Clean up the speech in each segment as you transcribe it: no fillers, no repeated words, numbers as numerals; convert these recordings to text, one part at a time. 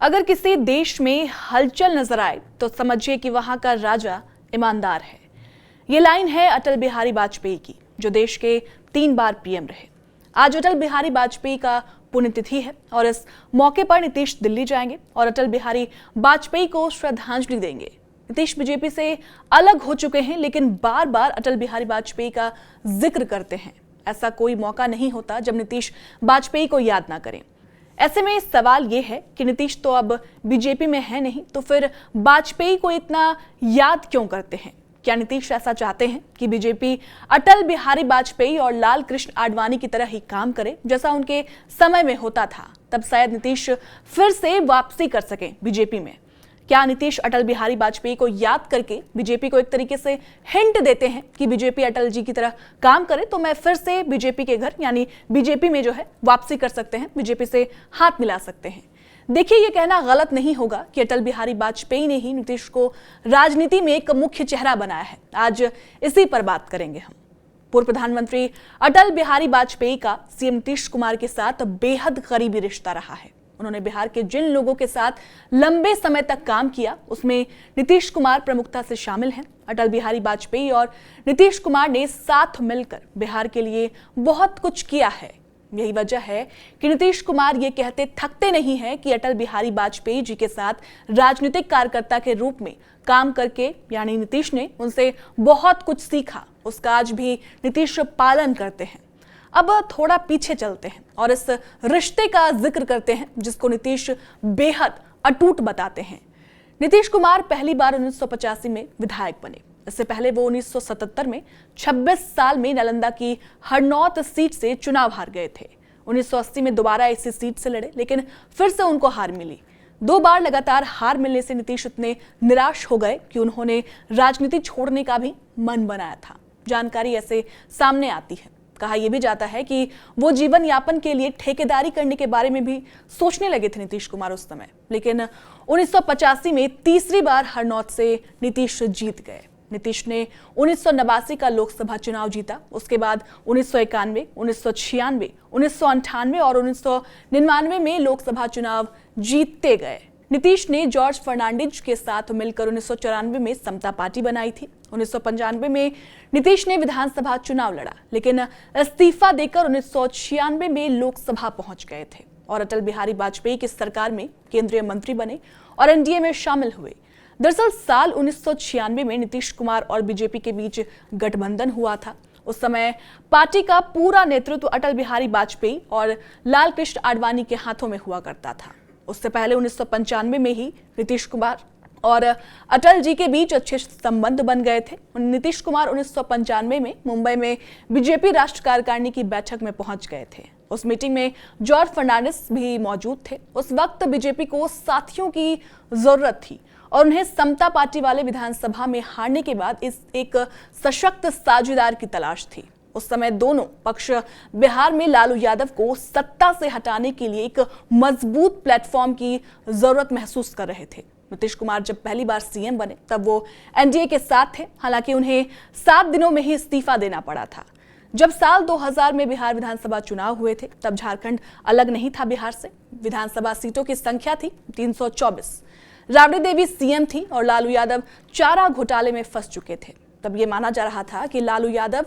अगर किसी देश में हलचल नजर आए तो समझिए कि वहां का राजा ईमानदार है। ये लाइन है अटल बिहारी वाजपेयी की, जो देश के 3 बार पीएम रहे। आज अटल बिहारी वाजपेयी का पुण्यतिथि है और इस मौके पर नीतीश दिल्ली जाएंगे और अटल बिहारी वाजपेयी को श्रद्धांजलि देंगे। नीतीश बीजेपी से अलग हो चुके हैं, लेकिन बार बार अटल बिहारी वाजपेयी का जिक्र करते हैं। ऐसा कोई मौका नहीं होता जब नीतीश वाजपेयी को याद ना करें। ऐसे में सवाल यह है कि नीतीश तो अब बीजेपी में है नहीं, तो फिर वाजपेयी को इतना याद क्यों करते हैं? क्या नीतीश ऐसा चाहते हैं कि बीजेपी अटल बिहारी वाजपेयी और लाल कृष्ण आडवाणी की तरह ही काम करे, जैसा उनके समय में होता था? तब शायद नीतीश फिर से वापसी कर सके बीजेपी में। क्या नीतीश अटल बिहारी वाजपेयी को याद करके बीजेपी को एक तरीके से हिंट देते हैं कि बीजेपी अटल जी की तरह काम करे तो मैं फिर से बीजेपी के घर यानी बीजेपी में जो है वापसी कर सकते हैं, बीजेपी से हाथ मिला सकते हैं? देखिए, ये कहना गलत नहीं होगा कि अटल बिहारी वाजपेयी ने ही नीतीश को राजनीति में एक मुख्य चेहरा बनाया है। आज इसी पर बात करेंगे हम। पूर्व प्रधानमंत्री अटल बिहारी वाजपेयी का सीएम नीतीश कुमार के साथ बेहद करीबी रिश्ता रहा है। उन्होंने बिहार के जिन लोगों के साथ लंबे समय तक काम किया, उसमें नीतीश कुमार प्रमुखता से शामिल हैं। अटल बिहारी वाजपेयी और नीतीश कुमार ने साथ मिलकर बिहार के लिए बहुत कुछ किया है। यही वजह है कि नीतीश कुमार ये कहते थकते नहीं हैं कि अटल बिहारी वाजपेयी जी के साथ राजनीतिक कार्यकर्ता के रूप में काम करके यानी नीतीश ने उनसे बहुत कुछ सीखा, उसका आज भी नीतीश पालन करते हैं। अब थोड़ा पीछे चलते हैं और इस रिश्ते का जिक्र करते हैं जिसको नीतीश बेहद अटूट बताते हैं। नीतीश कुमार पहली बार 1985 में विधायक बने। इससे पहले वो 1977 में 26 साल में नालंदा की हरनौत सीट से चुनाव हार गए थे। 1980 में दोबारा इसी सीट से लड़े, लेकिन फिर से उनको हार मिली। 2 बार लगातार हार मिलने से नीतीश इतने निराश हो गए कि उन्होंने राजनीति छोड़ने का भी मन बनाया था। जानकारी ऐसे सामने आती है। कहा यह भी जाता है कि वो जीवन यापन के लिए ठेकेदारी करने के बारे में भी सोचने लगे थे नीतीश कुमार उस समय। लेकिन 1985 में तीसरी बार हरनौत से नीतीश जीत गए। नीतीश ने 1989 का लोकसभा चुनाव जीता। उसके बाद 1991, 1996, 1998 और 1999 में लोकसभा चुनाव जीतते गए। नीतीश ने जॉर्ज फर्नांडिस के साथ मिलकर 1994 में समता पार्टी बनाई थी। 1995 में नीतीश ने विधानसभा चुनाव लड़ा, लेकिन इस्तीफा देकर 1996 में लोकसभा पहुंच गए थे और अटल बिहारी वाजपेयी की सरकार में केंद्रीय मंत्री बने और एनडीए में शामिल हुए। दरअसल साल 1996 में नीतीश कुमार और बीजेपी के बीच गठबंधन हुआ था। उस समय पार्टी का पूरा नेतृत्व अटल बिहारी वाजपेयी और लाल कृष्ण आडवाणी के हाथों में हुआ करता था। उससे पहले 1995 में ही नीतीश कुमार और अटल जी के बीच अच्छे संबंध बन गए थे। नीतीश कुमार 1995 में मुंबई में बीजेपी राष्ट्र कार्यकारिणी की बैठक में पहुंच गए थे। उस मीटिंग में जॉर्ज फर्नांडिस भी मौजूद थे। उस वक्त बीजेपी को साथियों की जरूरत थी और उन्हें समता पार्टी वाले विधानसभा में हारने के बाद इस एक सशक्त साझेदार की तलाश थी। उस समय दोनों पक्ष बिहार में लालू यादव को सत्ता से हटाने के लिए एक मजबूत प्लेटफॉर्म की जरूरत महसूस कर रहे थे। नीतीश कुमार जब पहली बार सीएम बने तब वो एनडीए के साथ थे। हालांकि उन्हें 7 दिनों में ही इस्तीफा देना पड़ा था। जब साल 2000 में बिहार विधानसभा चुनाव हुए थे तब झारखंड अलग नहीं था बिहार से। विधानसभा सीटों की संख्या थी 324। राबड़ी देवी सीएम थी और लालू यादव चारा घोटाले में फंस चुके थे। तब ये माना जा रहा था कि लालू यादव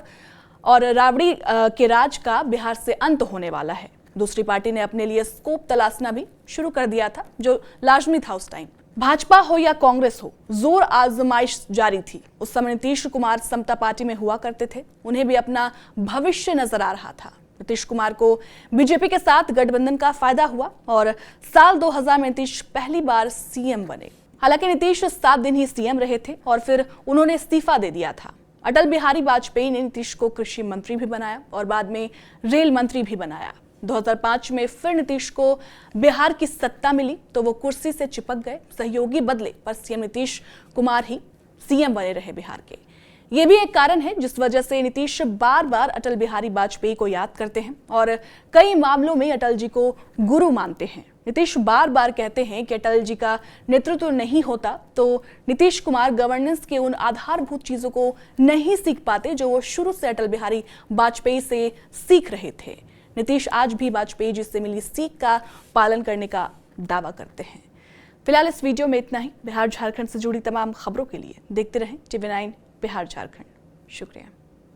और राबड़ी के राज का बिहार से अंत होने वाला है। दूसरी पार्टी ने अपने लिए स्कोप तलाशना भी शुरू कर दिया था, जो लाजमी था उस टाइम। भाजपा हो या कांग्रेस हो, जोर आजमाइश जारी थी। उस समय नीतीश कुमार समता पार्टी में हुआ करते थे। उन्हें भी अपना भविष्य नजर आ रहा था। नीतीश कुमार को बीजेपी के साथ गठबंधन का फायदा हुआ और साल 2000 में नीतीश पहली बार सीएम बने। हालांकि नीतीश 7 दिन ही सीएम रहे थे और फिर उन्होंने इस्तीफा दे दिया था। अटल बिहारी वाजपेयी ने नीतीश को कृषि मंत्री भी बनाया और बाद में रेल मंत्री भी बनाया। 2005 में फिर नीतीश को बिहार की सत्ता मिली तो वो कुर्सी से चिपक गए। सहयोगी बदले पर सीएम नीतीश कुमार ही सीएम बने रहे बिहार के। ये भी एक कारण है जिस वजह से नीतीश बार बार अटल बिहारी वाजपेयी को याद करते हैं और कई मामलों में अटल जी को गुरु मानते हैं। नीतीश बार बार कहते हैं कि अटल जी का नेतृत्व नहीं होता तो नीतीश कुमार गवर्नेंस के उन आधारभूत चीजों को नहीं सीख पाते जो वो शुरू से अटल बिहारी वाजपेयी से सीख रहे थे। नीतीश आज भी वाजपेयी जी से मिली सीख का पालन करने का दावा करते हैं। 2014 में फिर नीतीश को बिहार की सत्ता मिली तो वो कुर्सी से चिपक गए। सहयोगी बदले पर सीएम नीतीश कुमार ही सीएम बने रहे बिहार के। ये भी एक कारण है जिस वजह से नीतीश बार बार अटल बिहारी वाजपेयी को याद करते हैं और कई मामलों में अटल जी को गुरु मानते हैं। नीतीश बार बार कहते हैं कि अटल जी का नेतृत्व नहीं होता तो नीतीश कुमार गवर्नेंस के उन आधारभूत चीजों को नहीं सीख पाते जो वो शुरू से अटल बिहारी वाजपेयी से सीख रहे थे। नीतीश आज भी वाजपेयी जी से मिली सीख का पालन करने का दावा करते हैं। फिलहाल इस वीडियो में इतना ही। बिहार झारखंड से जुड़ी तमाम खबरों के लिए देखते रहें TV9 बिहार झारखंड। शुक्रिया।